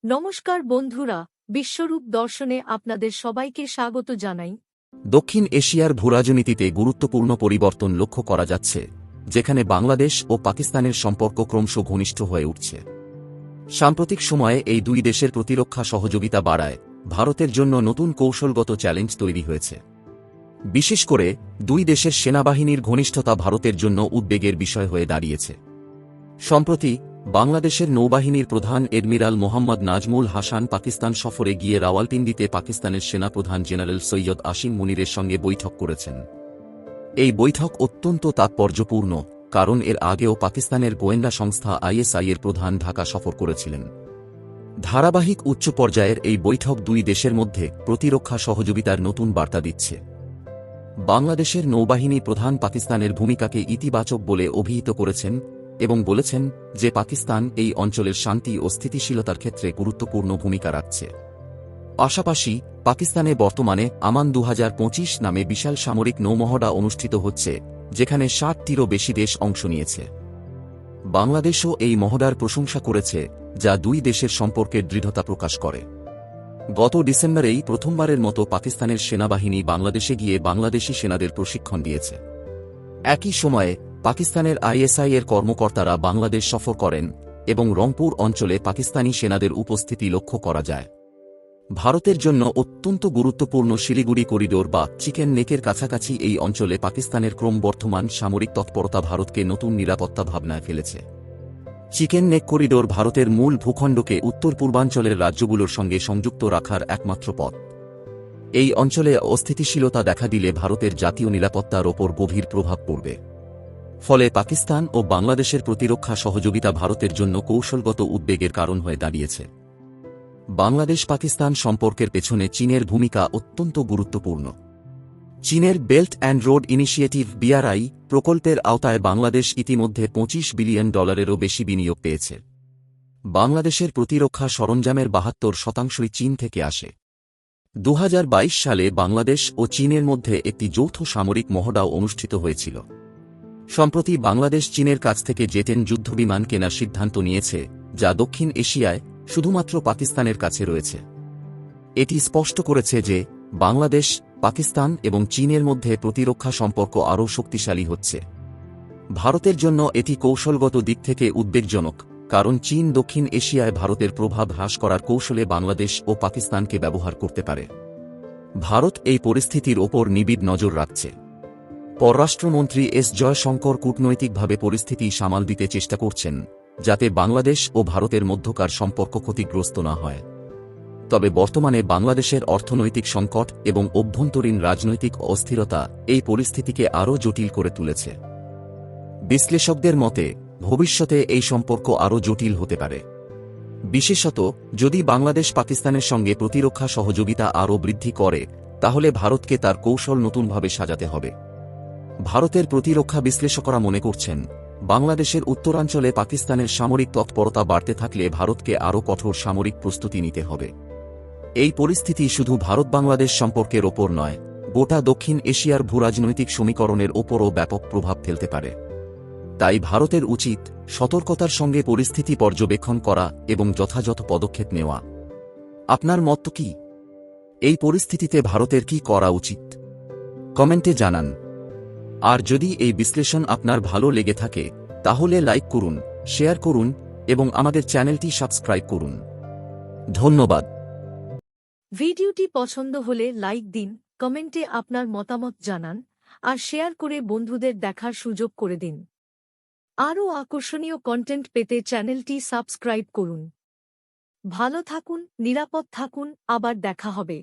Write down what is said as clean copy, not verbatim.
নমস্কার বন্ধুরা, বিশ্বরূপ দর্শনে আপনাদের সবাইকে স্বাগত জানাই। দক্ষিণ এশিয়ার ভূরাজনীতিতে গুরুত্বপূর্ণ পরিবর্তন লক্ষ্য করা যাচ্ছে, যেখানে বাংলাদেশ ও পাকিস্তানের সম্পর্ক ক্রমশ ঘনিষ্ঠ হয়ে উঠছে। সাম্প্রতিক সময়ে এই দুই দেশের প্রতিরক্ষা সহযোগিতা বাড়ায় ভারতের জন্য নতুন কৌশলগত চ্যালেঞ্জ তৈরি হয়েছে। বিশেষ করে দুই দেশের সেনাবাহিনীর ঘনিষ্ঠতা ভারতের জন্য উদ্বেগের বিষয় হয়ে দাঁড়িয়েছে। সম্প্রতি বাংলাদেশের নৌবাহিনীর প্রধান এডমিরাল মোহাম্মদ নাজমুল হাসান পাকিস্তান সফরে গিয়ে রাওয়ালপিন্ডিতে পাকিস্তানের সেনাপ্রধান জেনারেল সৈয়দ আসিম মুনিরের সঙ্গে বৈঠক করেছেন। এই বৈঠক অত্যন্ত তাৎপর্যপূর্ণ, কারণ এর আগেও পাকিস্তানের গোয়েন্দা সংস্থা আইএসআই এর প্রধান ঢাকা সফর করেছিলেন। ধারাবাহিক উচ্চ পর্যায়ের এই বৈঠক দুই দেশের মধ্যে প্রতিরক্ষা সহযোগিতার নতুন বার্তা দিচ্ছে। বাংলাদেশের নৌবাহিনী প্রধান পাকিস্তানের ভূমিকাকে ইতিবাচক বলে অভিহিত করেছেন এবং বলেছেন যে পাকিস্তান এই অঞ্চলের শান্তি ও স্থিতিশীলতার ক্ষেত্রে গুরুত্বপূর্ণ ভূমিকা রাখছে। পাশাপাশি পাকিস্তানে বর্তমানে আমান 2025 নামে বিশাল সামরিক নৌমহড়া অনুষ্ঠিত হচ্ছে, যেখানে 60টিরও বেশি দেশ অংশ নিয়েছে। বাংলাদেশও এই মহড়ার প্রশংসা করেছে, যা দুই দেশের সম্পর্কের দৃঢ়তা প্রকাশ করে। গত ডিসেম্বরেই প্রথমবারের মতো পাকিস্তানের সেনাবাহিনী বাংলাদেশে গিয়ে বাংলাদেশি সেনাদের প্রশিক্ষণ দিয়েছে। একই সময়ে পাকিস্তানের আইএসআই এর কর্মকর্তারা বাংলাদেশ সফর করেন এবং রংপুর অঞ্চলে পাকিস্তানি সেনাদের উপস্থিতি লক্ষ্য করা যায়। ভারতের জন্য অত্যন্ত গুরুত্বপূর্ণ শিলিগুড়ি করিডোর বা চিকেন নেকের কাছাকাছি এই অঞ্চলে পাকিস্তানের ক্রমবর্ধমান সামরিক তৎপরতা ভারতকে নতুন নিরাপত্তা ভাবনায় ফেলেছে। চিকেন নেক করিডোর ভারতের মূল ভূখণ্ডকে উত্তর পূর্বাঞ্চলের রাজ্যগুলোর সঙ্গে সংযুক্ত রাখার একমাত্র পথ। এই অঞ্চলে অস্থিতিশীলতা দেখা দিলে ভারতের জাতীয় নিরাপত্তার ওপর গভীর প্রভাব পড়বে। ফলে পাকিস্তান ও বাংলাদেশের প্রতিরক্ষা সহযোগিতা ভারতের জন্য কৌশলগত উদ্বেগের কারণ হয়ে দাঁড়িয়েছে। বাংলাদেশ পাকিস্তান সম্পর্কের পেছনে চীনের ভূমিকা অত্যন্ত গুরুত্বপূর্ণ। চীনের belt and road initiative BRI প্রকল্পের আওতায় বাংলাদেশ ইতিমধ্যে $25 বিলিয়ন বেশি বিনিয়োগ পেয়েছে। বাংলাদেশের প্রতিরক্ষা সরঞ্জামের 72% চীন থেকে আসে। 2022 সালে বাংলাদেশ ও চীনের মধ্যে একটি যৌথ সামরিক মহড়াও অনুষ্ঠিত হয়েছিল। সম্প্রতি বাংলাদেশ চীনের কাছ থেকে জেট-10 যুদ্ধবিমান কেনার সিদ্ধান্ত নিয়েছে, যা দক্ষিণ এশিয়ায় শুধুমাত্র পাকিস্তানের কাছে রয়েছে। এটি স্পষ্ট করেছে যে বাংলাদেশ, পাকিস্তান এবং চীনের মধ্যে প্রতিরক্ষা সম্পর্ক আরও শক্তিশালী হচ্ছে। ভারতের জন্য এটি কৌশলগত দিক থেকে উদ্বেগজনক, কারণ চীন দক্ষিণ এশিয়ায় ভারতের প্রভাব হ্রাস করার কৌশলে বাংলাদেশ ও পাকিস্তানকে ব্যবহার করতে পারে। ভারত এই পরিস্থিতির ওপর নিবিড় নজর রাখছে। পররাষ্ট্রমন্ত্রী এস জয়শঙ্কর কূটনৈতিকভাবে পরিস্থিতি সামাল দিতে চেষ্টা করছেন, যাতে বাংলাদেশ ও ভারতের মধ্যকার সম্পর্ক ক্ষতিগ্রস্ত না হয়। তবে বর্তমানে বাংলাদেশের অর্থনৈতিক সংকট এবং অভ্যন্তরীণ রাজনৈতিক অস্থিরতা এই পরিস্থিতিকে আরও জটিল করে তুলেছে। বিশ্লেষকদের মতে ভবিষ্যতে এই সম্পর্ক আরও জটিল হতে পারে, বিশেষত যদি বাংলাদেশ পাকিস্তানের সঙ্গে প্রতিরক্ষা সহযোগিতা আরও বৃদ্ধি করে, তাহলে ভারতকে তার কৌশল নতুনভাবে সাজাতে হবে। ভারতের প্রতিরক্ষা বিশ্লেষকরা মনে করছেন, বাংলাদেশের উত্তরাঞ্চলে পাকিস্তানের সামরিক তৎপরতা বাড়তে থাকলে ভারতকে আরও কঠোর সামরিক প্রস্তুতি নিতে হবে। এই পরিস্থিতি শুধু ভারত বাংলাদেশ সম্পর্কের ওপর নয়, গোটা দক্ষিণ এশিয়ার ভূরাজনৈতিক সমীকরণের ওপরও ব্যাপক প্রভাব ফেলতে পারে। তাই ভারতের উচিত সতর্কতার সঙ্গে পরিস্থিতি পর্যবেক্ষণ করা এবং যথাযথ পদক্ষেপ নেওয়া। আপনার মত কি? এই পরিস্থিতিতে ভারতের কি করা উচিত? কমেন্টে জানান। আর যদি এই বিশ্লেষণ আপনার ভালো লেগে থাকে, তাহলে লাইক করুন, শেয়ার করুন এবং আমাদের চ্যানেলটি সাবস্ক্রাইব করুন। ধন্যবাদ। ভিডিওটি পছন্দ হলে লাইক দিন, কমেন্টে আপনার মতামত জানান আর শেয়ার করে বন্ধুদের দেখার সুযোগ করে দিন। আরও আকর্ষণীয় কন্টেন্ট পেতে চ্যানেলটি সাবস্ক্রাইব করুন। ভালো থাকুন, নিরাপদ থাকুন, আবার দেখা হবে।